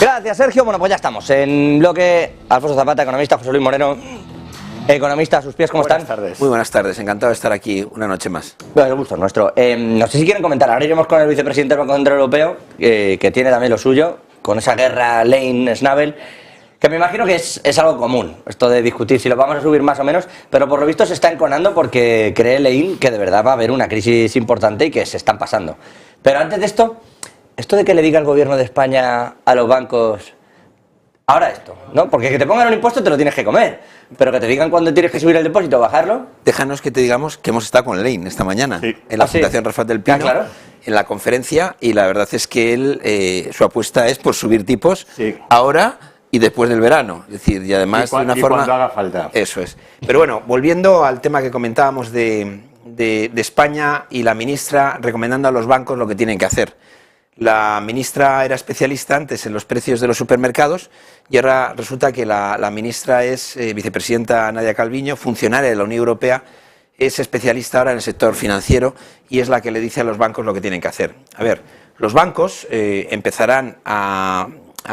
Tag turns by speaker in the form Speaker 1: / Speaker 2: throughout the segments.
Speaker 1: Gracias, Sergio. Bueno, pues ya estamos en bloque. Alfonso Zapata, economista, José Luis Moreno, economista, a sus pies, ¿cómo están?
Speaker 2: Buenas tardes.
Speaker 3: Muy buenas tardes, encantado de estar aquí una noche más.
Speaker 1: Bueno, el gusto es nuestro. No sé si quieren comentar, ahora iremos con el vicepresidente del Banco Central Europeo, que tiene también lo suyo, con esa guerra Lane-Schnabel, que me imagino que es algo común, esto de discutir si lo vamos a subir más o menos, pero por lo visto se está enconando porque cree Lane que de verdad va a haber una crisis importante y que se están pasando. Pero antes de esto de que le diga el gobierno de España a los bancos, ahora esto, ¿no? Porque que te pongan un impuesto te lo tienes que comer, pero que te digan cuándo tienes que subir el depósito o bajarlo.
Speaker 3: Déjanos que te digamos que hemos estado con Lane esta mañana, en la Fundación Rafael del Pino,
Speaker 1: claro,
Speaker 3: en la conferencia, y la verdad es que él, su apuesta es por subir tipos ahora y después del verano, es decir, y además de una forma...
Speaker 2: cuando haga falta.
Speaker 3: Eso es. Pero bueno, volviendo al tema que comentábamos de España y la ministra recomendando a los bancos lo que tienen que hacer. La ministra era especialista antes en los precios de los supermercados y ahora resulta que la ministra es vicepresidenta Nadia Calviño, funcionaria de la Unión Europea, es especialista ahora en el sector financiero y es la que le dice a los bancos lo que tienen que hacer. A ver, los bancos empezarán a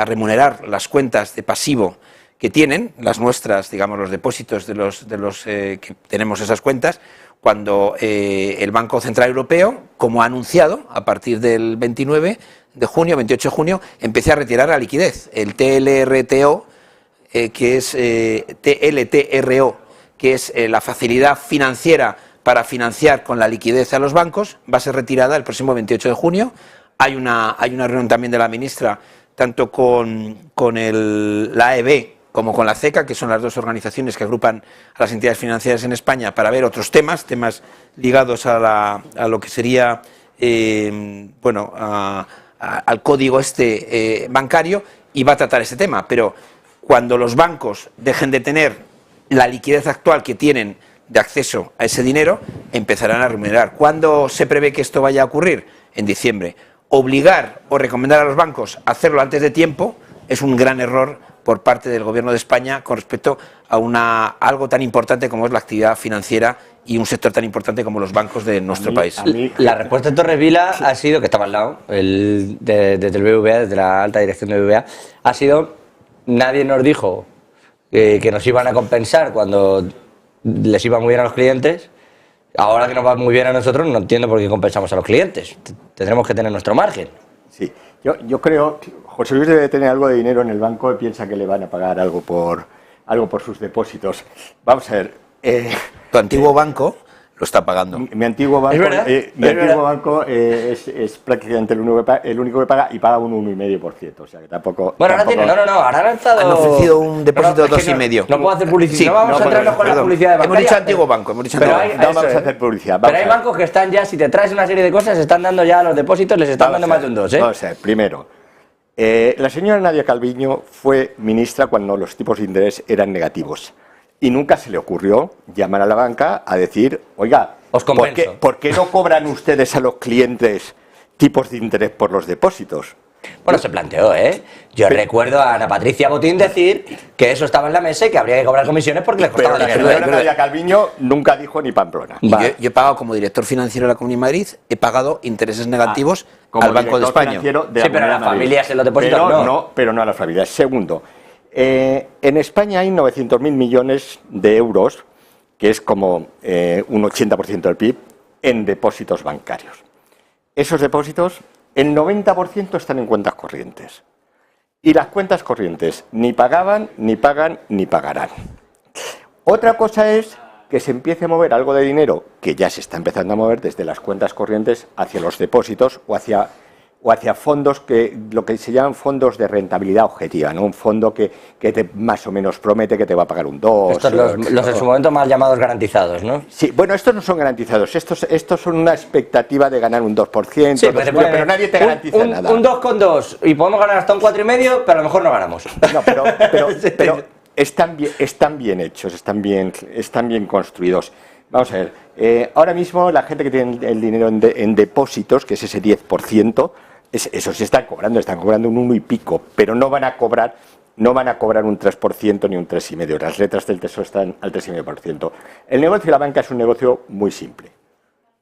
Speaker 3: remunerar las cuentas de pasivo que tienen, las nuestras, digamos, los depósitos de los que tenemos esas cuentas, cuando el Banco Central Europeo, como ha anunciado, a partir del 29 de junio, 28 de junio, empiece a retirar la liquidez. El TLTRO, que es TLTRO, que es la facilidad financiera para financiar con la liquidez a los bancos, va a ser retirada el próximo 28 de junio. Hay una reunión también de la ministra, tanto con la AEB, como con la CECA, que son las dos organizaciones que agrupan a las entidades financieras en España, para ver otros temas ligados a lo que sería, al código bancario, y va a tratar ese tema. Pero cuando los bancos dejen de tener la liquidez actual que tienen de acceso a ese dinero, empezarán a remunerar. ¿Cuándo se prevé que esto vaya a ocurrir? En diciembre. Obligar o recomendar a los bancos a hacerlo antes de tiempo es un gran error por parte del Gobierno de España con respecto a algo tan importante como es la actividad financiera y un sector tan importante como los bancos de nuestro país.
Speaker 1: La respuesta de Torrevila ha sido, que estaba al lado, desde el BBVA, desde la alta dirección de BBVA, ha sido, nadie nos dijo que nos iban a compensar cuando les iba muy bien a los clientes. Ahora que nos va muy bien a nosotros, no entiendo por qué compensamos a los clientes. Tendremos que tener nuestro margen.
Speaker 2: Sí, yo creo que José Luis debe tener algo de dinero en el banco y piensa que le van a pagar algo por sus depósitos. Vamos a ver.
Speaker 3: Tu antiguo banco lo está pagando.
Speaker 2: Mi antiguo banco es prácticamente el único que paga y paga un 1,5%. O sea que tampoco.
Speaker 1: Bueno, ahora tiene. No, ahora ha lanzado.
Speaker 3: Han ofrecido un depósito de 2,5.
Speaker 1: No puedo hacer publicidad.
Speaker 3: Sí,
Speaker 1: no vamos a entrarnos con la publicidad de bancaria.
Speaker 3: Hemos dicho antiguo banco.
Speaker 2: No vamos a hacer publicidad.
Speaker 1: Pero hay bancos que están ya, si te traes una serie de cosas, están dando ya los depósitos, les están dando más de un 2, ¿eh?
Speaker 2: Vamos a ver, primero. La señora Nadia Calviño fue ministra cuando los tipos de interés eran negativos. Y nunca se le ocurrió llamar a la banca a decir, oiga, ¿por qué no cobran ustedes a los clientes tipos de interés por los depósitos?
Speaker 1: Bueno, se planteó, ¿eh? Yo recuerdo a Ana Patricia Botín decir que eso estaba en la mesa y que habría que cobrar comisiones porque les costaba dinero.
Speaker 2: Pero la señora Nadia Calviño nunca dijo ni Pamplona.
Speaker 3: Yo he pagado como director financiero de la Comunidad de Madrid, he pagado intereses negativos al Banco de España.
Speaker 1: Sí, pero a las familias en los depósitos
Speaker 2: pero no a las familias. Segundo, en España hay 900.000 millones de euros, que es como un 80% del PIB, en depósitos bancarios. Esos depósitos, el 90% están en cuentas corrientes. Y las cuentas corrientes ni pagaban, ni pagan, ni pagarán. Otra cosa es que se empiece a mover algo de dinero, que ya se está empezando a mover desde las cuentas corrientes hacia los depósitos o hacia fondos lo que se llaman fondos de rentabilidad objetiva, ¿no? Un fondo que te más o menos promete que te va a pagar un 2.
Speaker 1: Estos los en su momento mal llamados garantizados, ¿no?
Speaker 2: Sí, bueno, estos no son garantizados, estos son una expectativa de ganar un 2%,
Speaker 1: sí,
Speaker 2: pero nadie te garantiza nada.
Speaker 1: Un 2,2 y podemos ganar hasta un 4,5, pero a lo mejor no ganamos.
Speaker 2: No, pero están bien hechos, están bien construidos. Vamos a ver, ahora mismo la gente que tiene el dinero en depósitos, que es ese 10%, eso sí están cobrando un 1 y pico, pero no van a cobrar un 3% ni un 3,5%. Las letras del Tesoro están al 3,5%. El negocio de la banca es un negocio muy simple.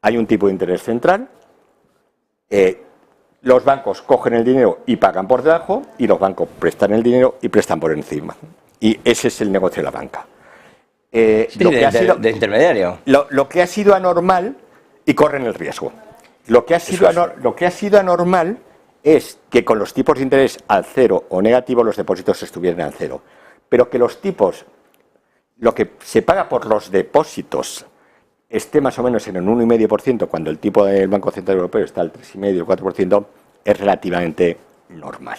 Speaker 2: Hay un tipo de interés central los bancos cogen el dinero y pagan por debajo, y los bancos prestan el dinero y prestan por encima. Y ese es el negocio de la banca.
Speaker 1: Sí, de intermediario.
Speaker 2: Lo que ha sido anormal, y corren el riesgo. Lo que ha sido anormal es que con los tipos de interés al cero o negativo los depósitos estuvieran al cero. Pero que los tipos, lo que se paga por los depósitos, esté más o menos en un 1,5% cuando el tipo del Banco Central Europeo está al 3,5 o 4%, es relativamente normal.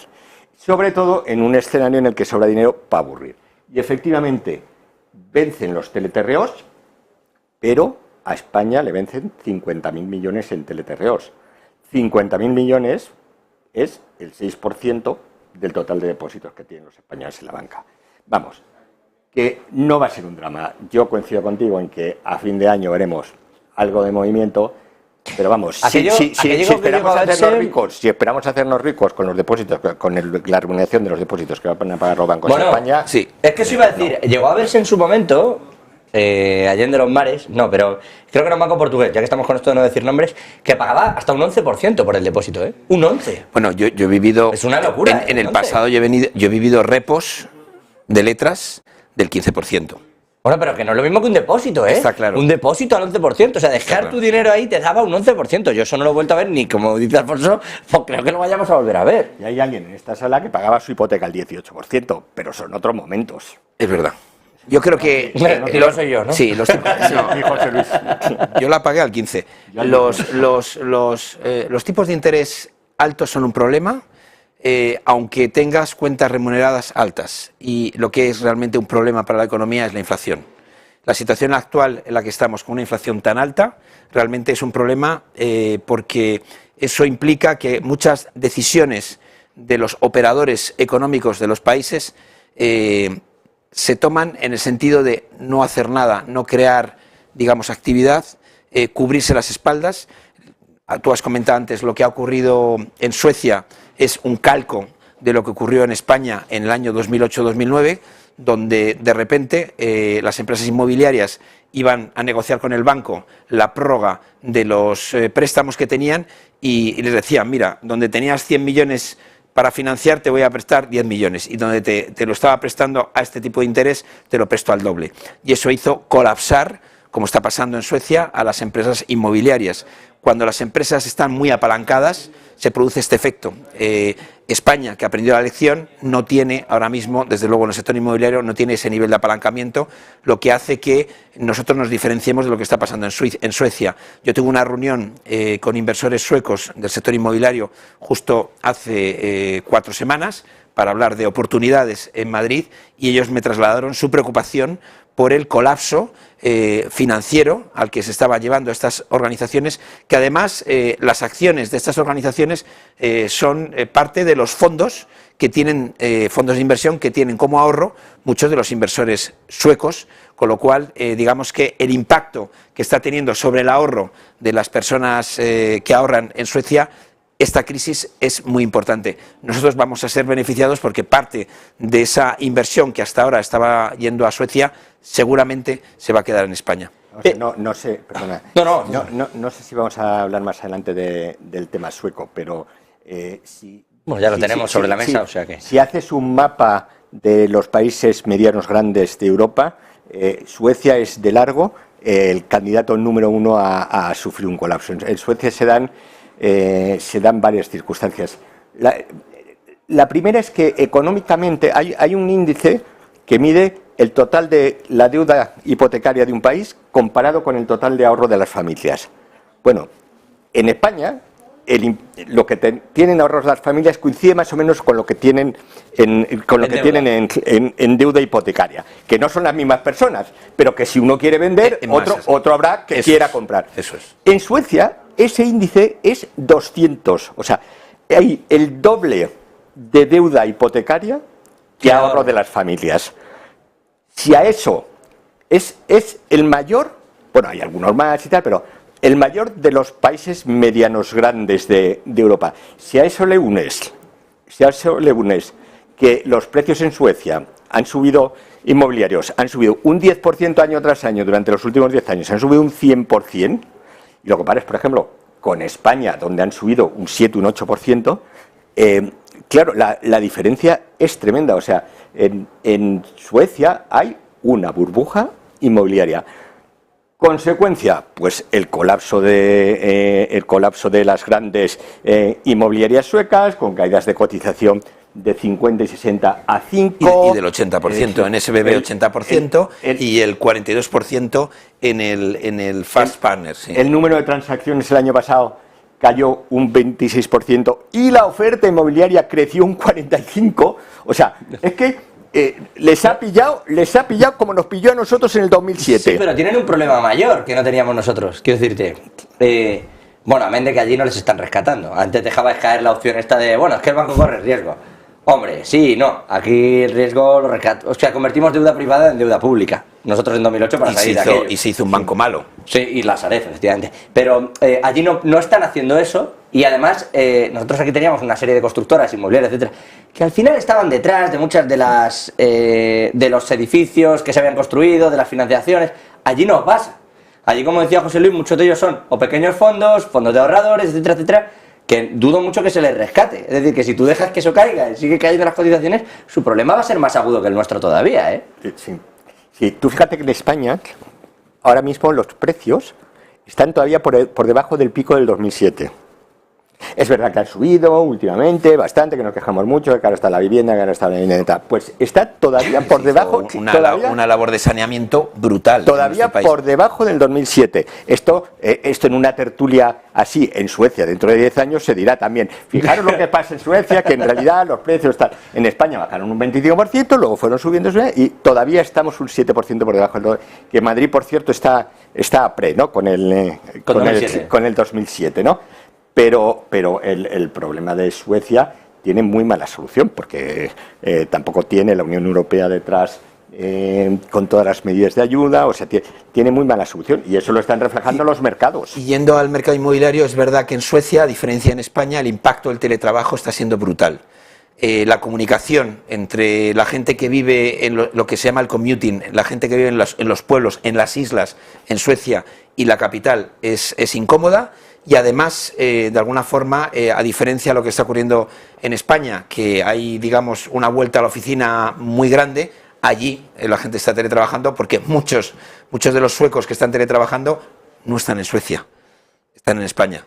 Speaker 2: Sobre todo en un escenario en el que sobra dinero para aburrir. Y efectivamente vencen los teleterreos, pero a España le vencen 50.000 millones en teleterreos. 50.000 millones es el 6% del total de depósitos que tienen los españoles en la banca. Vamos, que no va a ser un drama. Yo coincido contigo en que a fin de año veremos algo de movimiento, pero vamos, si esperamos hacernos ricos con los depósitos, con la remuneración de los depósitos que van a pagar los bancos en España...
Speaker 1: Sí, es que eso iba a decir, llegó a verse en su momento... Allende los mares, no, pero creo que era un banco portugués, ya que estamos con esto de no decir nombres, que pagaba hasta un 11% por el depósito, ¿eh? Un 11%.
Speaker 3: Bueno, yo he vivido...
Speaker 1: Es una locura.
Speaker 3: En el pasado yo he vivido repos de letras del 15%.
Speaker 1: Bueno, pero que no es lo mismo que un depósito, ¿eh?
Speaker 3: Está claro.
Speaker 1: Un depósito al 11%, o sea, dejar tu dinero ahí te daba un 11%. Yo eso no lo he vuelto a ver, ni como dice Alfonso, pues creo que lo vayamos a volver a ver.
Speaker 2: Y hay alguien en esta sala que pagaba su hipoteca al 18%, pero son otros momentos.
Speaker 3: Es verdad. Yo creo que...
Speaker 1: no soy yo, ¿no?
Speaker 3: Sí, los tipos...
Speaker 2: No, José Luis.
Speaker 3: Yo la pagué al 15. Los tipos de interés altos son un problema, aunque tengas cuentas remuneradas altas. Y lo que es realmente un problema para la economía es la inflación. La situación actual en la que estamos con una inflación tan alta realmente es un problema porque eso implica que muchas decisiones de los operadores económicos de los países se toman en el sentido de no hacer nada, no crear, digamos, actividad, cubrirse las espaldas. Tú has comentado antes lo que ha ocurrido en Suecia es un calco de lo que ocurrió en España en el año 2008-2009, donde de repente las empresas inmobiliarias iban a negociar con el banco la prórroga de los préstamos que tenían y les decían, mira, donde tenías 100 millones para financiar te voy a prestar 10 millones y donde te lo estaba prestando a este tipo de interés te lo presto al doble. Y eso hizo colapsar, como está pasando en Suecia, a las empresas inmobiliarias. Cuando las empresas están muy apalancadas se produce este efecto. España, que aprendió la lección, no tiene ahora mismo, desde luego en el sector inmobiliario, no tiene ese nivel de apalancamiento, lo que hace que nosotros nos diferenciemos de lo que está pasando en Suecia. Yo tuve una reunión con inversores suecos del sector inmobiliario justo hace 4 semanas para hablar de oportunidades en Madrid y ellos me trasladaron su preocupación por el colapso financiero al que se estaba llevando estas organizaciones, que además las acciones de estas organizaciones son parte de los fondos que tienen, fondos de inversión que tienen como ahorro muchos de los inversores suecos, con lo cual digamos que el impacto que está teniendo sobre el ahorro de las personas que ahorran en Suecia, esta crisis es muy importante. Nosotros vamos a ser beneficiados porque parte de esa inversión que hasta ahora estaba yendo a Suecia seguramente se va a quedar en España.
Speaker 2: No sé, perdona. No sé si vamos a hablar más adelante del tema sueco, pero
Speaker 1: bueno, ya lo tenemos sobre la mesa, o sea que...
Speaker 2: Si haces un mapa de los países medianos grandes de Europa, Suecia es de largo el candidato número 1 a sufrir un colapso. En Suecia se dan varias circunstancias. La primera es que económicamente hay un índice que mide el total de la deuda hipotecaria de un país comparado con el total de ahorro de las familias. Bueno, en España lo que tienen ahorros las familias coincide más o menos con lo que tienen en deuda hipotecaria, que no son las mismas personas, pero que si uno quiere vender, otro habrá que quiera comprar.
Speaker 3: Eso es.
Speaker 2: En Suecia ese índice es 200, o sea, hay el doble de deuda hipotecaria que ahorro de las familias. Si a eso es el mayor, bueno, hay algunos más y tal, pero el mayor de los países medianos grandes de Europa. Si a eso le unes que los precios en Suecia han subido, inmobiliarios, han subido un 10% año tras año durante los últimos 10 años, han subido un 100%, y lo compares, por ejemplo, con España, donde han subido un 7, un 8%, claro, la diferencia es tremenda. O sea, en Suecia hay una burbuja inmobiliaria. Consecuencia, pues el colapso de las grandes inmobiliarias suecas, con caídas de cotización de 50 y 60 a 5.
Speaker 3: Y del 80%, en SBB 80% y el 42% en el Fast Partner. Sí.
Speaker 2: El número de transacciones el año pasado cayó un 26% y la oferta inmobiliaria creció un 45%. O sea, es que les ha pillado como nos pilló a nosotros en el 2007.
Speaker 1: Sí, pero tienen un problema mayor que no teníamos nosotros. Quiero decirte, bueno, amén de que allí no les están rescatando. Antes dejabas caer la opción esta de, bueno, es que el banco corre riesgo. Hombre, sí, no, aquí el riesgo lo rescata. O sea, convertimos deuda privada en deuda pública. Nosotros en 2008 para salir de aquello.
Speaker 3: Y se hizo un banco malo.
Speaker 1: Sí, y la Sareb, efectivamente. Pero allí no están haciendo eso, y además nosotros aquí teníamos una serie de constructoras inmobiliarias, etcétera, que al final estaban detrás de muchas de los edificios que se habían construido, de las financiaciones. Allí no pasa. Allí, como decía José Luis, muchos de ellos son o pequeños fondos de ahorradores, etcétera, etcétera, que dudo mucho que se les rescate. Es decir, que si tú dejas que eso caiga y sigue cayendo las cotizaciones, su problema va a ser más agudo que el nuestro todavía, ¿eh?
Speaker 2: Sí, tú fíjate que en España, ahora mismo los precios están todavía por debajo del pico del 2007. Es verdad que han subido últimamente bastante, que nos quejamos mucho, que ahora está la vivienda, que ahora está la vivienda. Pues está todavía por debajo.
Speaker 3: Una labor de saneamiento brutal.
Speaker 2: Todavía por debajo del 2007. Esto en una tertulia así en Suecia, dentro de 10 años, se dirá también. Fijaros lo que pasa en Suecia, que en realidad los precios están. En España bajaron un 25%, luego fueron subiendo y todavía estamos un 7% por debajo. Que Madrid, por cierto, está a pre, ¿no? Con el 2007, ¿no? Pero el problema de Suecia tiene muy mala solución, porque tampoco tiene la Unión Europea detrás con todas las medidas de ayuda. O sea, tiene muy mala solución, y eso lo están reflejando los mercados.
Speaker 3: Y yendo al mercado inmobiliario, es verdad que en Suecia, a diferencia en España, el impacto del teletrabajo está siendo brutal. La comunicación entre la gente que vive en lo que se llama el commuting, la gente que vive en los pueblos, en las islas, en Suecia, y la capital es incómoda. Y además, de alguna forma, a diferencia de lo que está ocurriendo en España, que hay, digamos, una vuelta a la oficina muy grande, allí la gente está teletrabajando, porque muchos de los suecos que están teletrabajando no están en Suecia, están en España.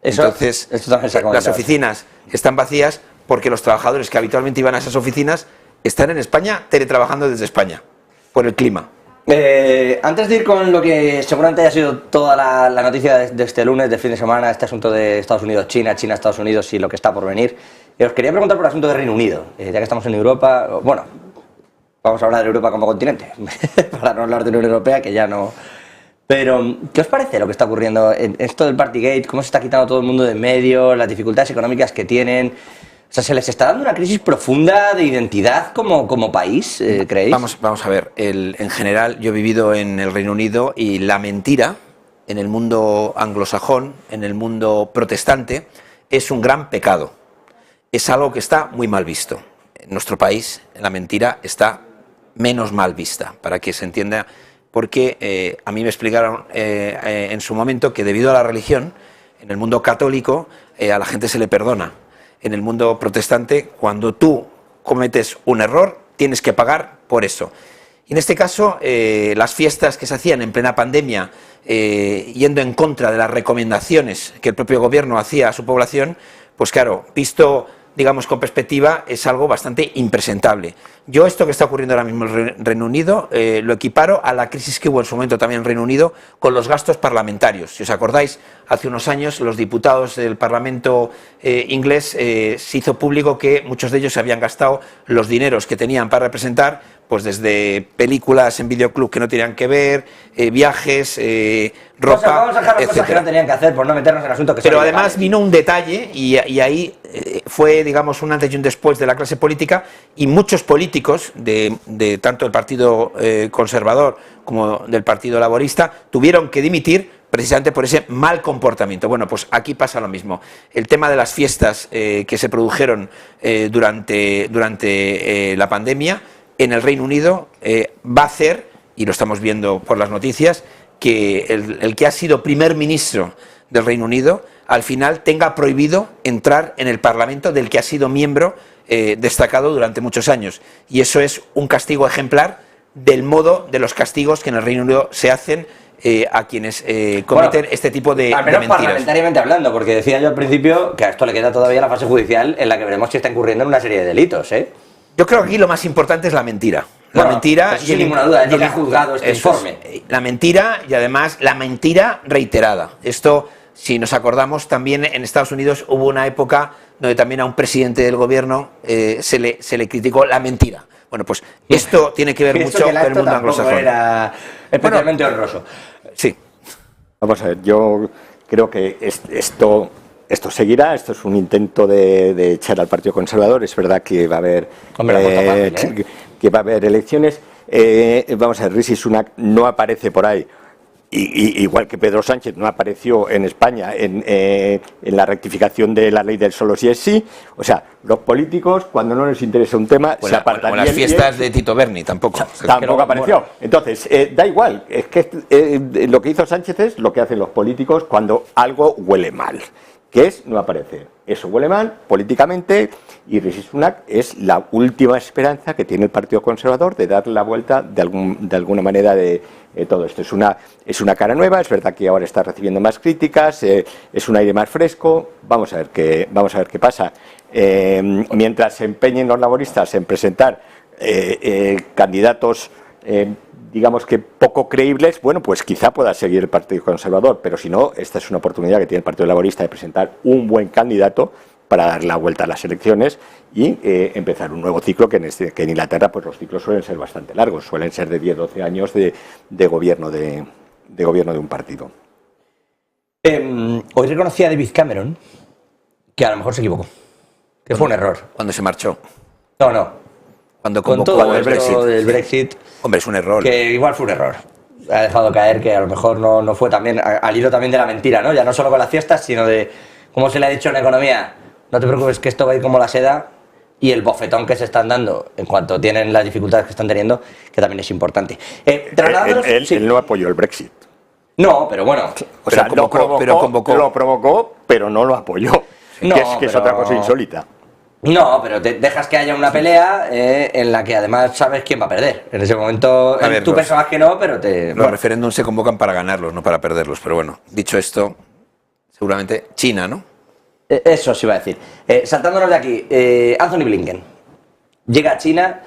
Speaker 3: Entonces, las oficinas están vacías porque los trabajadores que habitualmente iban a esas oficinas están en España teletrabajando desde España, por el clima.
Speaker 1: Antes de ir con lo que seguramente haya sido toda la noticia de este lunes, de fin de semana, este asunto de Estados Unidos-China, China-Estados Unidos y lo que está por venir, os quería preguntar por el asunto de Reino Unido, ya que estamos en Europa. Bueno, vamos a hablar de Europa como continente, para no hablar de la Unión Europea, que ya no. Pero, ¿qué os parece lo que está ocurriendo en esto del Partygate? ¿Cómo se está quitando todo el mundo de en medio? Las dificultades económicas que tienen. O sea, ¿se les está dando una crisis profunda de identidad como país, creéis?
Speaker 3: Vamos a ver, en general yo he vivido en el Reino Unido, y la mentira en el mundo anglosajón, en el mundo protestante, es un gran pecado. Es algo que está muy mal visto. En nuestro país la mentira está menos mal vista, para que se entienda, porque a mí me explicaron en su momento que debido a la religión, en el mundo católico a la gente se le perdona. En el mundo protestante, cuando tú cometes un error, tienes que pagar por eso. Y en este caso, las fiestas que se hacían en plena pandemia, yendo en contra de las recomendaciones que el propio gobierno hacía a su población, pues claro, visto, digamos, con perspectiva, es algo bastante impresentable. Yo esto que está ocurriendo ahora mismo en el Reino Unido lo equiparo a la crisis que hubo en su momento también en el Reino Unido con los gastos parlamentarios. Si os acordáis, hace unos años los diputados del Parlamento inglés se hizo público que muchos de ellos se habían gastado los dineros que tenían para representar, pues desde películas en videoclub que no tenían que ver, viajes, ropa,
Speaker 1: vamos a dejar las cosas que no tenían que hacer por no meternos en asuntos que
Speaker 3: Pero además vino un detalle y ahí fue, digamos, un antes y un después de la clase política, y muchos políticos de tanto el Partido Conservador como del Partido Laborista tuvieron que dimitir precisamente por ese mal comportamiento. Bueno, pues aquí pasa lo mismo. El tema de las fiestas que se produjeron durante la pandemia en el Reino Unido va a hacer, y lo estamos viendo por las noticias, que el que ha sido primer ministro del Reino Unido al final tenga prohibido entrar en el Parlamento del que ha sido miembro destacado durante muchos años. Y eso es un castigo ejemplar del modo de los castigos que en el Reino Unido se hacen a quienes cometen este tipo de mentiras.
Speaker 1: Parlamentariamente hablando, porque decía yo al principio que a esto le queda todavía la fase judicial en la que veremos si está incurriendo en una serie de delitos, ¿eh?
Speaker 3: Yo creo que aquí lo más importante es la mentira. La mentira,
Speaker 1: sin ninguna duda, es lo que ha juzgado este informe.
Speaker 3: La mentira y además la mentira reiterada. Esto, si nos acordamos, también en Estados Unidos hubo una época donde también a un presidente del gobierno se le criticó la mentira. Bueno, pues esto tiene que ver mucho con el mundo anglosajón.
Speaker 1: Era especialmente honroso.
Speaker 3: Sí.
Speaker 2: Vamos a ver, yo creo que esto seguirá. Esto es un intento de echar al Partido Conservador. Es verdad que va a haber que va a haber elecciones. Vamos a ver, Rishi Sunak no aparece por ahí. Igual que Pedro Sánchez no apareció en España en la rectificación de la ley del solo si es sí. O sea, los políticos, cuando no les interesa un tema, se apartan.
Speaker 3: Como las fiestas de Tito Berni, tampoco.
Speaker 2: Tampoco apareció. Entonces, da igual. Es que lo que hizo Sánchez es lo que hacen los políticos cuando algo huele mal, que es no aparecer. Eso huele mal políticamente, y Rishi Sunak es la última esperanza que tiene el Partido Conservador de darle la vuelta de alguna manera de todo esto. Es una cara nueva. Es verdad que ahora está recibiendo más críticas, es un aire más fresco. Vamos a ver qué pasa. Mientras se empeñen los laboristas en presentar candidatos digamos que poco creíbles, bueno, pues quizá pueda seguir el Partido Conservador, pero si no, esta es una oportunidad que tiene el Partido Laborista de presentar un buen candidato para dar la vuelta a las elecciones y empezar un nuevo ciclo, que en Inglaterra pues los ciclos suelen ser bastante largos, suelen ser de 10-12 años de gobierno de un partido.
Speaker 1: Hoy reconocía a David Cameron que a lo mejor se equivocó, que fue un error.
Speaker 3: Cuando se marchó.
Speaker 1: No.
Speaker 3: Cuando
Speaker 1: con todo el Brexit.
Speaker 3: Hombre, es un error.
Speaker 1: Que igual fue un error. Ha dejado caer que a lo mejor no fue también al hilo también de la mentira, ¿no? Ya no solo con las fiestas, sino de, como se le ha dicho en economía, no te preocupes que esto va a ir como la seda, y el bofetón que se están dando en cuanto tienen las dificultades que están teniendo, que también es importante.
Speaker 2: Él no apoyó el Brexit.
Speaker 1: No, pero bueno.
Speaker 2: O sea, lo provocó, pero no lo apoyó. Que es otra cosa insólita.
Speaker 1: No, pero te dejas que haya una pelea en la que además sabes quién va a perder. En ese momento tú pensabas que no, pero
Speaker 3: los referéndums se convocan para ganarlos, no para perderlos. Pero bueno, dicho esto, seguramente China, ¿no?
Speaker 1: Eso sí iba a decir. Saltándonos de aquí, Anthony Blinken llega a China.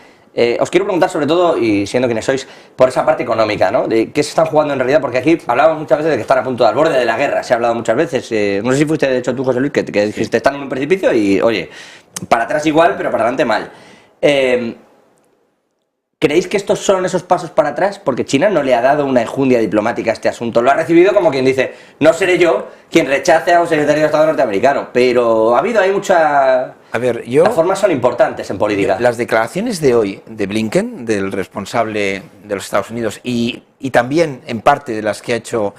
Speaker 1: Os quiero preguntar sobre todo, y siendo quienes sois, por esa parte económica, ¿no? De qué se están jugando en realidad, porque aquí hablamos muchas veces de que están a punto al borde de la guerra, se ha hablado muchas veces. No sé si fuiste, de hecho, tú, José Luis, que dijiste, están en un precipicio y, oye, para atrás igual, pero para adelante mal. ¿Creéis que estos son esos pasos para atrás? Porque China no le ha dado una enjundia diplomática a este asunto. Lo ha recibido como quien dice, no seré yo quien rechace a un secretario de Estado norteamericano. Pero ha habido ahí mucha...
Speaker 3: A ver,
Speaker 1: las formas son importantes en política.
Speaker 3: Las declaraciones de hoy de Blinken, del responsable de los Estados Unidos, y también en parte de las que ha hecho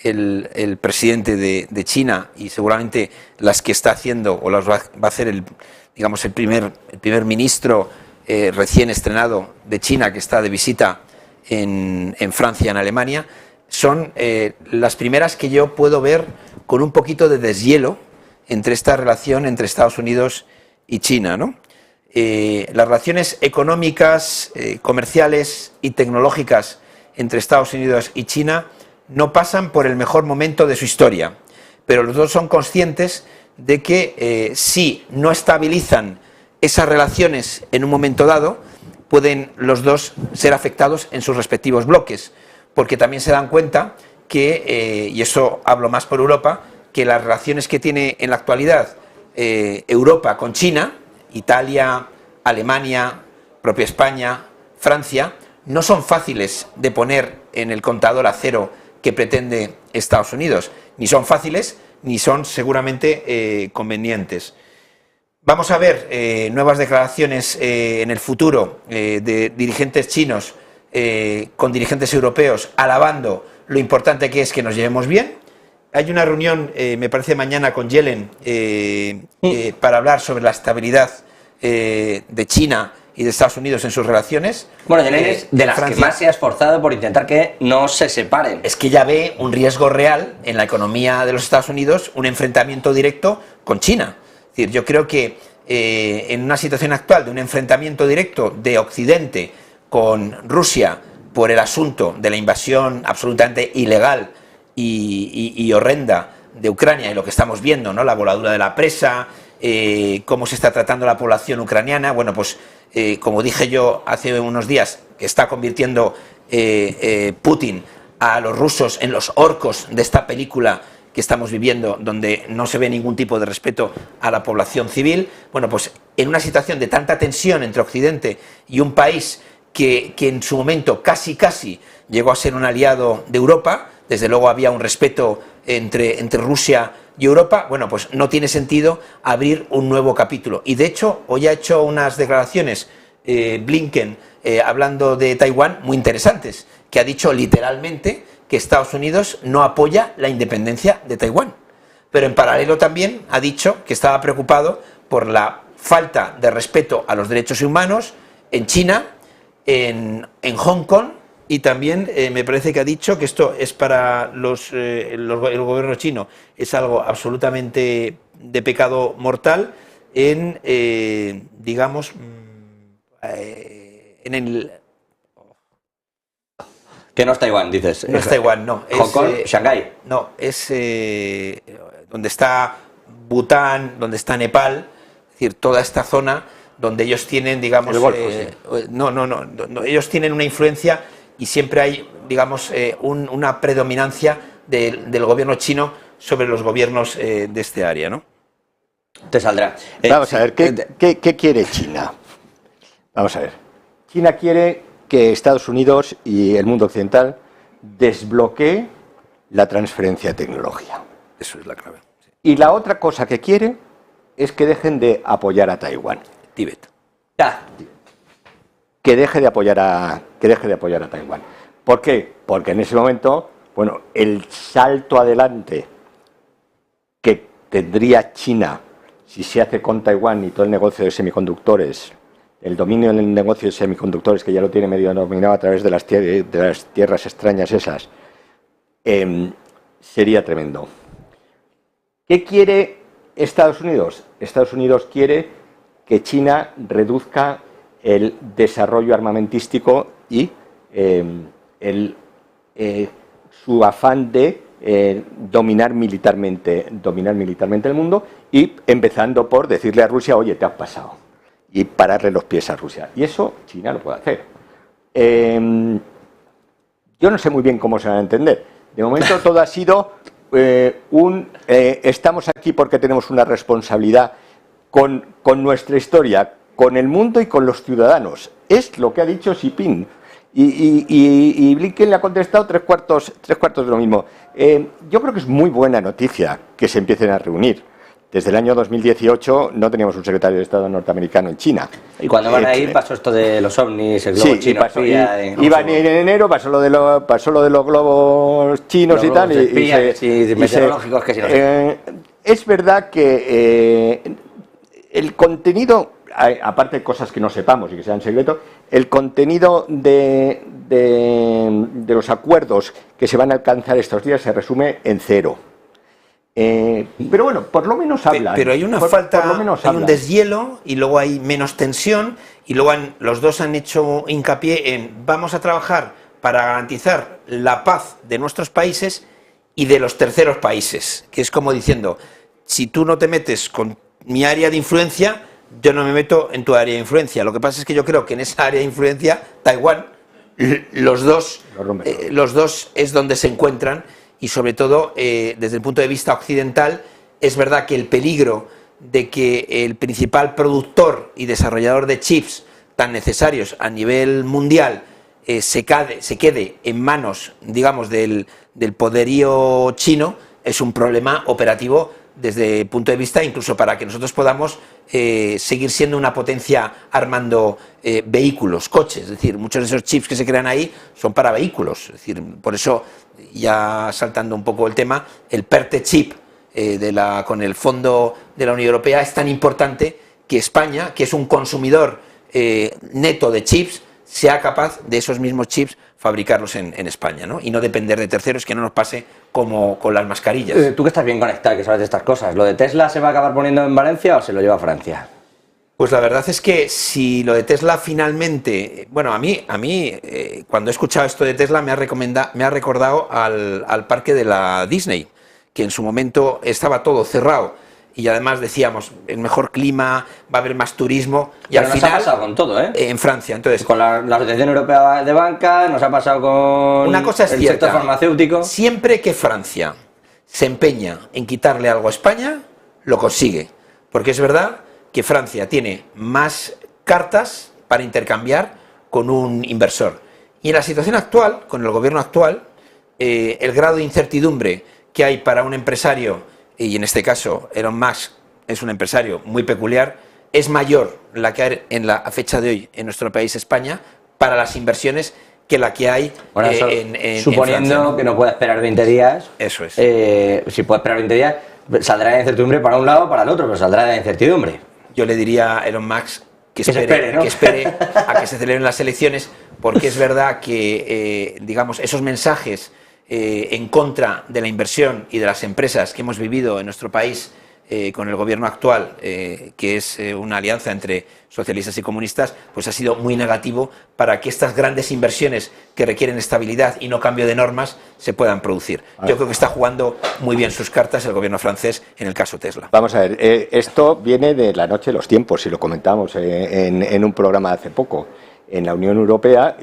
Speaker 3: el presidente de China, y seguramente las que está haciendo o las va a hacer el primer ministro recién estrenado de China, que está de visita en Francia, en Alemania, son las primeras que yo puedo ver con un poquito de deshielo entre esta relación entre Estados Unidos y China, ¿no? Las relaciones económicas, comerciales y tecnológicas entre Estados Unidos y China no pasan por el mejor momento de su historia, pero los dos son conscientes de que si no estabilizan esas relaciones en un momento dado, pueden los dos ser afectados en sus respectivos bloques, porque también se dan cuenta que, y eso hablo más por Europa, que las relaciones que tiene en la actualidad Europa con China, Italia, Alemania, propia España, Francia, no son fáciles de poner en el contador a cero que pretende Estados Unidos. Ni son fáciles, ni son seguramente convenientes. Vamos a ver nuevas declaraciones en el futuro de dirigentes chinos con dirigentes europeos alabando lo importante que es que nos llevemos bien. Hay una reunión, me parece mañana, con Yellen para hablar sobre la estabilidad de China y de Estados Unidos en sus relaciones.
Speaker 1: Bueno, Zelensky es de las
Speaker 3: Francia
Speaker 1: que más se ha esforzado por intentar que no se separen.
Speaker 3: es que ya ve un riesgo real en la economía de los Estados Unidos, un enfrentamiento directo con China. Es decir, yo creo que en una situación actual de un enfrentamiento directo de Occidente con Rusia por el asunto de la invasión absolutamente ilegal y horrenda de Ucrania y lo que estamos viendo, ¿no? La voladura de la presa, cómo se está tratando la población ucraniana, bueno, pues como dije yo hace unos días, que está convirtiendo Putin a los rusos en los orcos de esta película que estamos viviendo, donde no se ve ningún tipo de respeto a la población civil. Bueno, pues en una situación de tanta tensión entre Occidente y un país que en su momento casi llegó a ser un aliado de Europa, desde luego había un respeto entre Rusia y Europa, bueno, pues no tiene sentido abrir un nuevo capítulo. Y de hecho, hoy ha hecho unas declaraciones Blinken hablando de Taiwán muy interesantes, que ha dicho literalmente que Estados Unidos no apoya la independencia de Taiwán. Pero en paralelo también ha dicho que estaba preocupado por la falta de respeto a los derechos humanos en China, en Hong Kong, y también me parece que ha dicho que esto es para el gobierno chino, es algo absolutamente de pecado mortal en, digamos, en el...
Speaker 1: Que no es Taiwán, dices.
Speaker 3: No es Taiwán, no.
Speaker 1: Hong Kong, Shanghái.
Speaker 3: No, es donde está Bután, donde está Nepal, es decir, toda esta zona donde ellos tienen, digamos...
Speaker 2: El Golfo, sí.
Speaker 3: No, ellos tienen una influencia y siempre hay, digamos, una predominancia del gobierno chino sobre los gobiernos de este área, ¿no?
Speaker 1: Te saldrá.
Speaker 2: Vamos a ver, ¿qué quiere China? Vamos a ver. China quiere que Estados Unidos y el mundo occidental desbloquee la transferencia de tecnología.
Speaker 3: Eso es la clave. Sí.
Speaker 2: Y la otra cosa que quiere es que dejen de apoyar a Taiwán.
Speaker 3: Tíbet.
Speaker 2: Que deje de apoyar a Taiwán. ¿Por qué? Porque en ese momento, bueno, el salto adelante que tendría China si se hace con Taiwán y todo el negocio de semiconductores, el dominio del negocio de semiconductores, que ya lo tiene medio dominado a través de las tierras extrañas esas, sería tremendo. ¿Qué quiere Estados Unidos? Estados Unidos quiere que China reduzca el desarrollo armamentístico y su afán de dominar militarmente el mundo, y empezando por decirle a Rusia, oye, te has pasado, y pararle los pies a Rusia. Y eso China lo puede hacer. Yo no sé muy bien cómo se van a entender. De momento todo ha sido estamos aquí porque tenemos una responsabilidad con nuestra historia, con el mundo y con los ciudadanos. Es lo que ha dicho Xi Jinping. Y Blinken le ha contestado tres cuartos de lo mismo. Yo creo que es muy buena noticia que se empiecen a reunir. Desde el año 2018 no teníamos un secretario de Estado norteamericano en China.
Speaker 1: Y cuando van a ir pasó esto de los ovnis, el globo chino.
Speaker 2: Iban a ir en enero, pasó lo de los globos chinos
Speaker 1: los
Speaker 2: y tal.
Speaker 1: Meteorológicos que sí, no sé.
Speaker 2: Es verdad que el contenido, aparte de cosas que no sepamos y que sean secretos, el contenido de los acuerdos que se van a alcanzar estos días se resume en cero. Pero bueno, por lo menos hablan.
Speaker 3: Pero hay una falta, hay un deshielo y luego hay menos tensión, y luego los dos han hecho hincapié en vamos a trabajar para garantizar la paz de nuestros países y de los terceros países, que es como diciendo, si tú no te metes con mi área de influencia, yo no me meto en tu área de influencia. Lo que pasa es que yo creo que en esa área de influencia, Taiwán, los dos es donde se encuentran. Y sobre todo, desde el punto de vista occidental, es verdad que el peligro de que el principal productor y desarrollador de chips tan necesarios a nivel mundial se quede en manos, digamos, del poderío chino, es un problema operativo desde el punto de vista, incluso para que nosotros podamos seguir siendo una potencia armando vehículos, coches. Es decir, muchos de esos chips que se crean ahí son para vehículos. Es decir, por eso, ya saltando un poco el tema, el PERTE chip con el fondo de la Unión Europea es tan importante que España, que es un consumidor neto de chips, sea capaz de esos mismos chips fabricarlos en España, ¿no? Y no depender de terceros, que no nos pase como con las mascarillas.
Speaker 1: Tú que estás bien conectado, que sabes de estas cosas, ¿lo de Tesla se va a acabar poniendo en Valencia o se lo lleva a Francia?
Speaker 3: Pues la verdad es que si lo de Tesla finalmente... Bueno, a mí cuando he escuchado esto de Tesla me ha recordado al parque de la Disney, que en su momento estaba todo cerrado. Y además decíamos, el mejor clima, va a haber más turismo. Y
Speaker 1: pero
Speaker 3: al
Speaker 1: nos
Speaker 3: final,
Speaker 1: ha pasado con todo, ¿eh?
Speaker 3: En Francia, entonces...
Speaker 1: Con la Asociación Europea de Banca, nos ha pasado con
Speaker 3: una cosa es
Speaker 1: el
Speaker 3: cierta,
Speaker 1: sector farmacéutico.
Speaker 3: Siempre que Francia se empeña en quitarle algo a España, lo consigue. Porque es verdad que Francia tiene más cartas para intercambiar con un inversor. Y en la situación actual, con el gobierno actual, el grado de incertidumbre que hay para un empresario, y en este caso Elon Musk es un empresario muy peculiar, es mayor la que hay en la fecha de hoy en nuestro país, España, para las inversiones que la que hay
Speaker 1: suponiendo
Speaker 3: en Francia, ¿no?
Speaker 1: que no pueda esperar 20 días.
Speaker 3: Eso es.
Speaker 1: Si puede esperar 20 días, saldrá de la incertidumbre para un lado o para el otro, pero saldrá de la incertidumbre.
Speaker 3: Yo le diría a Elon Musk que
Speaker 1: espere, ¿no?
Speaker 3: que espere a que se celebren las elecciones, porque es verdad que digamos, esos mensajes en contra de la inversión y de las empresas que hemos vivido en nuestro país con el gobierno actual, que es una alianza entre socialistas y comunistas, pues ha sido muy negativo para que estas grandes inversiones que requieren estabilidad y no cambio de normas se puedan producir. Yo creo que está jugando muy bien sus cartas el gobierno francés en el caso Tesla.
Speaker 2: Vamos a ver, esto viene de la noche de los tiempos, si lo comentamos en un programa de hace poco. En la Unión Europea,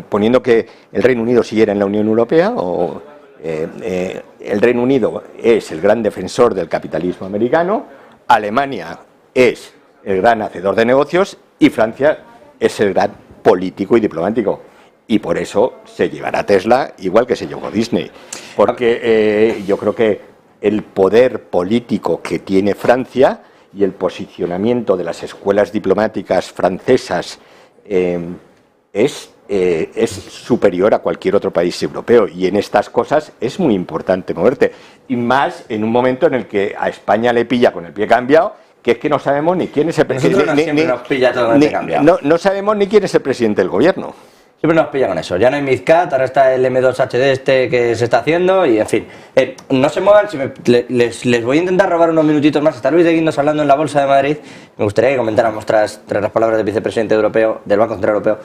Speaker 2: poniendo que el Reino Unido siguiera en la Unión Europea, o el Reino Unido es el gran defensor del capitalismo americano, Alemania es el gran hacedor de negocios y Francia es el gran político y diplomático. Y por eso se llevará Tesla igual que se llevó Disney. Porque yo creo que el poder político que tiene Francia y el posicionamiento de las escuelas diplomáticas francesas es superior a cualquier otro país europeo, y en estas cosas es muy importante moverte, y más en un momento en el que a España le pilla con el pie cambiado, que es que no sabemos ni quién es el presidente. No sabemos ni quién es el presidente del gobierno.
Speaker 1: Siempre nos pilla con eso. Ya no hay MidCat, ahora está el M2HD que se está haciendo y, en fin. No se muevan, les voy a intentar robar unos minutitos más. Está Luis de Guindos hablando en la Bolsa de Madrid. Me gustaría que comentáramos tras las palabras del vicepresidente europeo, del Banco Central Europeo,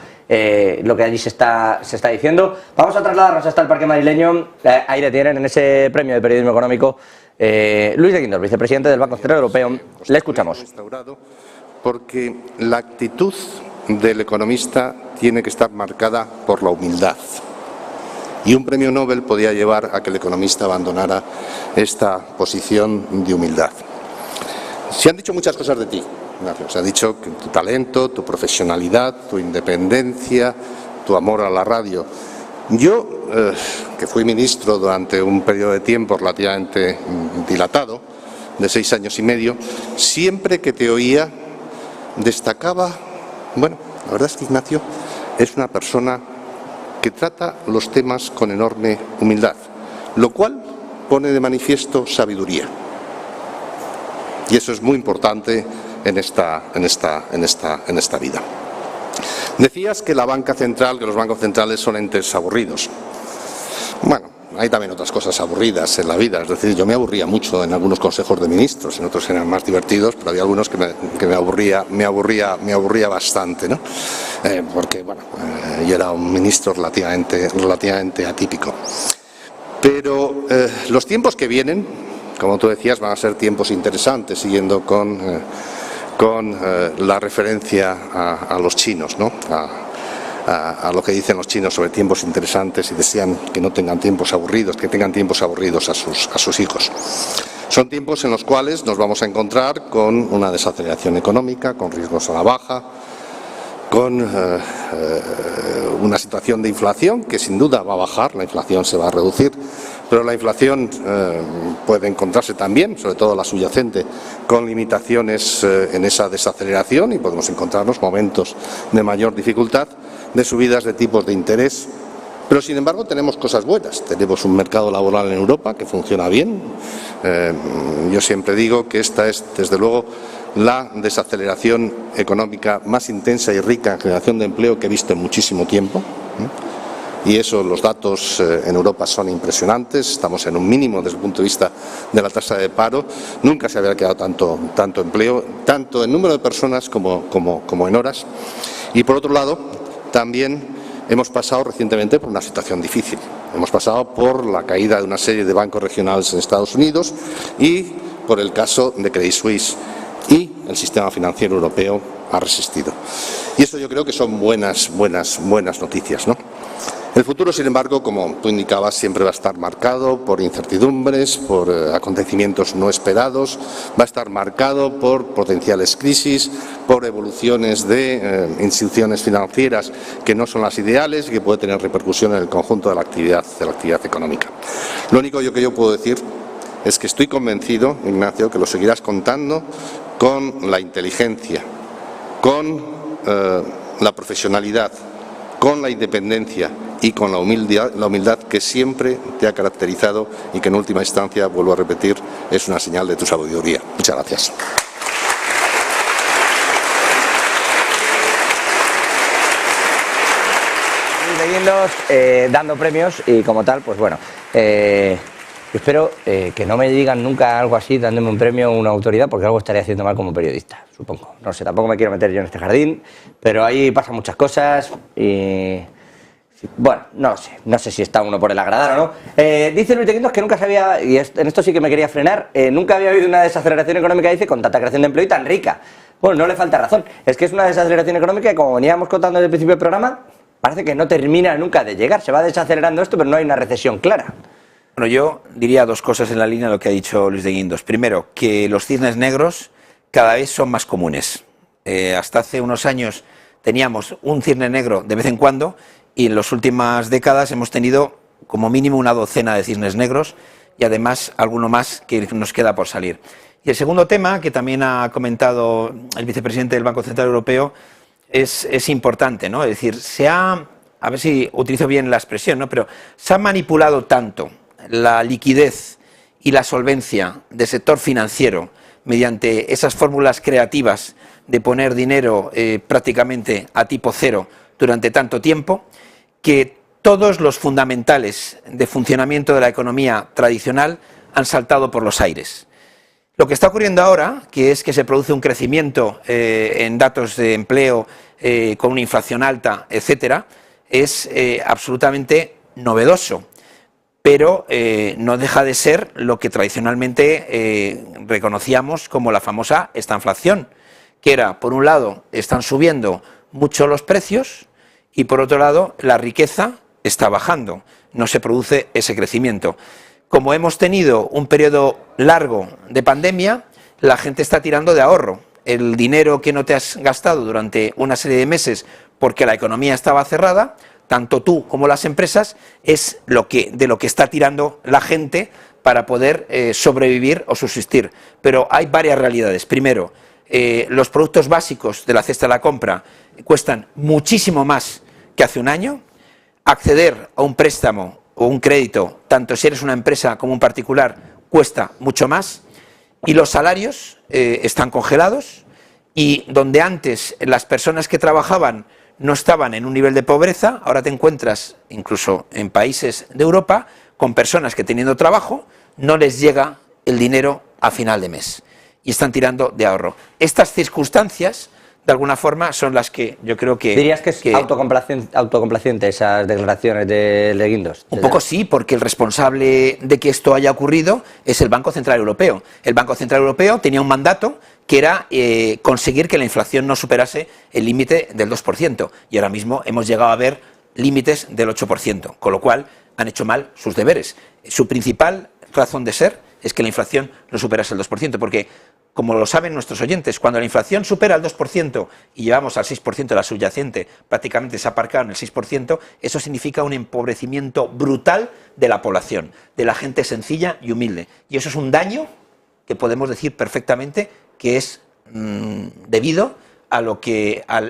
Speaker 1: lo que allí se está diciendo. Vamos a trasladarnos hasta el Parque Madrileño. Ahí le tienen en ese premio de periodismo económico Luis de Guindos, vicepresidente del Banco Central Europeo. Le escuchamos.
Speaker 4: Porque la actitud del economista tiene que estar marcada por la humildad. Y un premio Nobel podía llevar a que el economista abandonara esta posición de humildad. Se han dicho muchas cosas de ti, Ignacio. Se ha dicho que tu talento, tu profesionalidad, tu independencia, tu amor a la radio. Yo, que fui ministro durante un periodo de tiempo relativamente dilatado, de 6 años y medio, siempre que te oía destacaba, bueno, la verdad es que Ignacio es una persona que trata los temas con enorme humildad, lo cual pone de manifiesto sabiduría. Y eso es muy importante en esta vida. Decías que la banca central, que los bancos centrales son entes aburridos. Bueno, hay también otras cosas aburridas en la vida, es decir, yo me aburría mucho en algunos consejos de ministros, en otros eran más divertidos, pero había algunos que me aburría bastante, ¿no? Porque, bueno, yo era un ministro relativamente atípico. Pero los tiempos que vienen, como tú decías, van a ser tiempos interesantes, siguiendo con la referencia a los chinos, ¿no? A lo que dicen los chinos sobre tiempos interesantes, y desean que no tengan tiempos aburridos, que tengan tiempos aburridos a sus hijos. Son tiempos en los cuales nos vamos a encontrar con una desaceleración económica, con riesgos a la baja, con una situación de inflación que sin duda va a bajar, la inflación se va a reducir, pero la inflación puede encontrarse también, sobre todo la subyacente, con limitaciones en esa desaceleración, y podemos encontrarnos momentos de mayor dificultad, de subidas de tipos de interés Pero, sin embargo, tenemos cosas buenas. Tenemos un mercado laboral en Europa que funciona bien. Yo siempre digo que esta es, desde luego, la desaceleración económica más intensa y rica en generación de empleo que he visto en muchísimo tiempo. Y eso, los datos en Europa son impresionantes. Estamos en un mínimo desde el punto de vista de la tasa de paro. Nunca se había creado tanto empleo, tanto en número de personas como en horas. Y, por otro lado, también hemos pasado recientemente por una situación difícil. Hemos pasado por la caída de una serie de bancos regionales en Estados Unidos y por el caso de Credit Suisse. Y el sistema financiero europeo ha resistido. Y esto yo creo que son buenas noticias, ¿no? El futuro, sin embargo, como tú indicabas, siempre va a estar marcado por incertidumbres, por acontecimientos no esperados, va a estar marcado por potenciales crisis, por evoluciones de instituciones financieras que no son las ideales y que puede tener repercusión en el conjunto de la actividad económica. Lo único que yo puedo decir es que estoy convencido, Ignacio, que lo seguirás contando con la inteligencia, con la profesionalidad, con la independencia y con la humildad que siempre te ha caracterizado y que en última instancia, vuelvo a repetir, es una señal de tu sabiduría. Muchas gracias.
Speaker 1: Dando premios y como tal, pues bueno, espero que no me digan nunca algo así, dándome un premio a una autoridad, porque algo estaré haciendo mal como periodista, supongo. No sé, tampoco me quiero meter yo en este jardín, pero ahí pasan muchas cosas y... Bueno, no sé si está uno por el agradar o no. Dice Luis de Guindos que nunca se había, y en esto sí que me quería frenar, nunca había habido una desaceleración económica, dice, con tanta creación de empleo y tan rica. Bueno, no le falta razón. Es que es una desaceleración económica que, como veníamos contando desde el principio del programa, parece que no termina nunca de llegar. Se va desacelerando esto, pero no hay una recesión clara.
Speaker 3: Bueno, yo diría dos cosas en la línea de lo que ha dicho Luis de Guindos. Primero, que los cisnes negros cada vez son más comunes. Hasta hace unos años teníamos un cisne negro de vez en cuando, y en las últimas décadas hemos tenido como mínimo una docena de cisnes negros y además alguno más que nos queda por salir. Y el segundo tema, que también ha comentado el vicepresidente del Banco Central Europeo, es importante, ¿no? Es decir, a ver si utilizo bien la expresión, ¿no? Pero se ha manipulado tanto la liquidez y la solvencia del sector financiero mediante esas fórmulas creativas de poner dinero prácticamente a tipo cero durante tanto tiempo, que todos los fundamentales de funcionamiento de la economía tradicional han saltado por los aires. Lo que está ocurriendo ahora, que es que se produce un crecimiento en datos de empleo con una inflación alta, etcétera, es absolutamente novedoso, pero no deja de ser lo que tradicionalmente reconocíamos como la famosa estanflación, que era, por un lado, están subiendo mucho los precios, y por otro lado, la riqueza está bajando, no se produce ese crecimiento. Como hemos tenido un periodo largo de pandemia, la gente está tirando de ahorro. El dinero que no te has gastado durante una serie de meses porque la economía estaba cerrada, tanto tú como las empresas, es de lo que está tirando la gente para poder sobrevivir o subsistir. Pero hay varias realidades. Primero, los productos básicos de la cesta de la compra cuestan muchísimo más que hace un año. Acceder a un préstamo o un crédito, tanto si eres una empresa como un particular, cuesta mucho más. Y los salarios están congelados, y donde antes las personas que trabajaban no estaban en un nivel de pobreza, ahora te encuentras, incluso en países de Europa, con personas que, teniendo trabajo, no les llega el dinero a final de mes y están tirando de ahorro. Estas circunstancias, de alguna forma, son las que yo creo que...
Speaker 1: ¿Dirías que es autocomplaciente esas declaraciones de Guindos?
Speaker 3: Un poco sí, porque el responsable de que esto haya ocurrido es el Banco Central Europeo. El Banco Central Europeo tenía un mandato que era conseguir que la inflación no superase el límite del 2%, y ahora mismo hemos llegado a ver límites del 8%, con lo cual han hecho mal sus deberes. Su principal razón de ser es que la inflación no superase el 2%, porque, como lo saben nuestros oyentes, cuando la inflación supera el 2% y llevamos al 6% de la subyacente, prácticamente se ha aparcado en el 6%, eso significa un empobrecimiento brutal de la población, de la gente sencilla y humilde. Y eso es un daño que podemos decir perfectamente que es debido a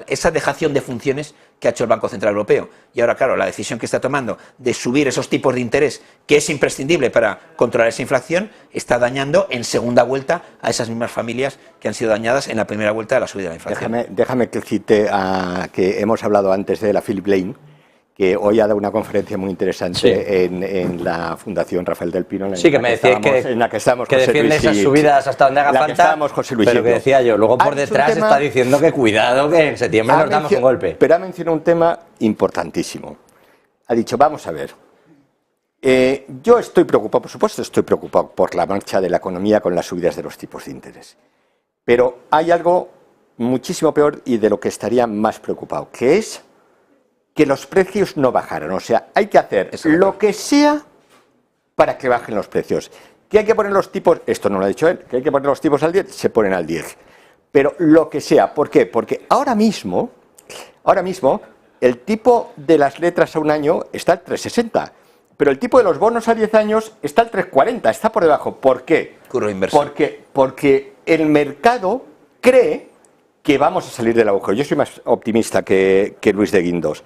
Speaker 3: esa dejación de funciones que ha hecho el Banco Central Europeo. Y ahora, claro, la decisión que está tomando de subir esos tipos de interés, que es imprescindible para controlar esa inflación, está dañando en segunda vuelta a esas mismas familias que han sido dañadas en la primera vuelta de la subida de la inflación.
Speaker 2: Déjame que cite a que hemos hablado antes de la Philip Lane, que hoy ha dado una conferencia muy interesante en la Fundación Rafael del Pino.
Speaker 1: Sí, que me decías que defiende esas subidas hasta donde haga falta, pero que decía yo, luego por detrás está diciendo que cuidado, que en septiembre nos damos un golpe.
Speaker 2: Pero ha mencionado un tema importantísimo. Ha dicho, vamos a ver, yo estoy preocupado, por supuesto estoy preocupado por la marcha de la economía con las subidas de los tipos de interés. Pero hay algo muchísimo peor y de lo que estaría más preocupado, que es que los precios no bajaran. O sea, hay que hacer lo que sea para que bajen los precios. Que hay que poner los tipos, esto no lo ha dicho él, que hay que poner los tipos al 10, se ponen al 10. Pero lo que sea, ¿por qué? Porque ahora mismo, el tipo de las letras a un año está al 3,60, pero el tipo de los bonos a 10 años está al 3,40, está por debajo. ¿Por qué?
Speaker 3: Curva inversa.
Speaker 2: Porque el mercado cree que vamos a salir del agujero. Yo soy más optimista que Luis de Guindos.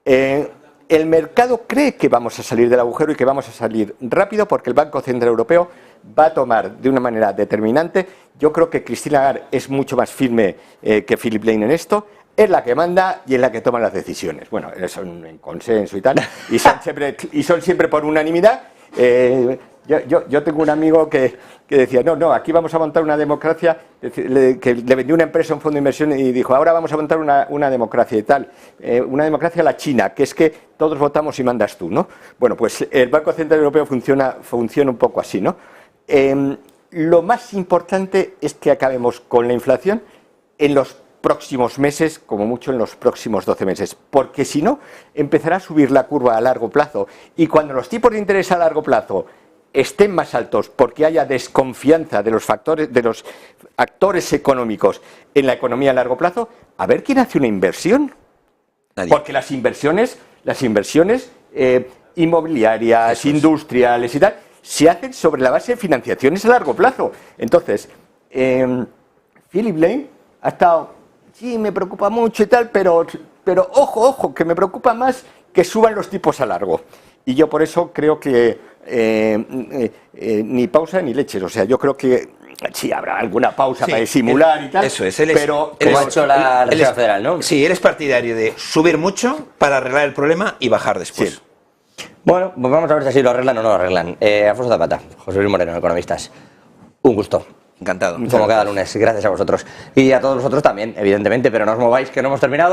Speaker 2: El mercado cree que vamos a salir del agujero y que vamos a salir rápido porque el Banco Central Europeo va a tomar de una manera determinante. Yo creo que Christine Lagarde es mucho más firme que Philip Lane en esto. Es la que manda y es la que toma las decisiones. Bueno, son en consenso y tal, y son siempre por unanimidad. Yo tengo un amigo que decía, no, aquí vamos a montar una democracia, que le vendió una empresa a un fondo de inversión y dijo, ahora vamos a montar una democracia y tal, una democracia a la China, que es que todos votamos y mandas tú, ¿no? Bueno, pues el Banco Central Europeo funciona un poco así, ¿no? Lo más importante es que acabemos con la inflación en los próximos meses, como mucho en los próximos 12 meses, porque si no, empezará a subir la curva a largo plazo, y cuando los tipos de interés a largo plazo estén más altos porque haya desconfianza de los actores económicos en la economía a largo plazo, a ver quién hace una inversión. Nadie. Porque las inversiones inmobiliarias, industriales y tal, se hacen sobre la base de financiaciones a largo plazo. Entonces, Philip Lane ha estado, sí, me preocupa mucho y tal, pero ojo, que me preocupa más que suban los tipos a largo. Y yo por eso creo que ni pausa ni leches. O sea, yo creo que sí habrá alguna pausa para disimular y tal.
Speaker 3: Eso es,
Speaker 1: como ha hecho la Reserva Federal, ¿no?
Speaker 3: Sí, él es partidario de subir mucho para arreglar el problema y bajar después.
Speaker 1: Sí. Bueno, pues vamos a ver si así lo arreglan o no lo arreglan. Alfonso Zapata, José Luis Moreno, economistas. Un gusto.
Speaker 3: Encantado.
Speaker 1: Como cada lunes. Gracias a vosotros. Y a todos vosotros también, evidentemente, pero no os mováis, que no hemos terminado.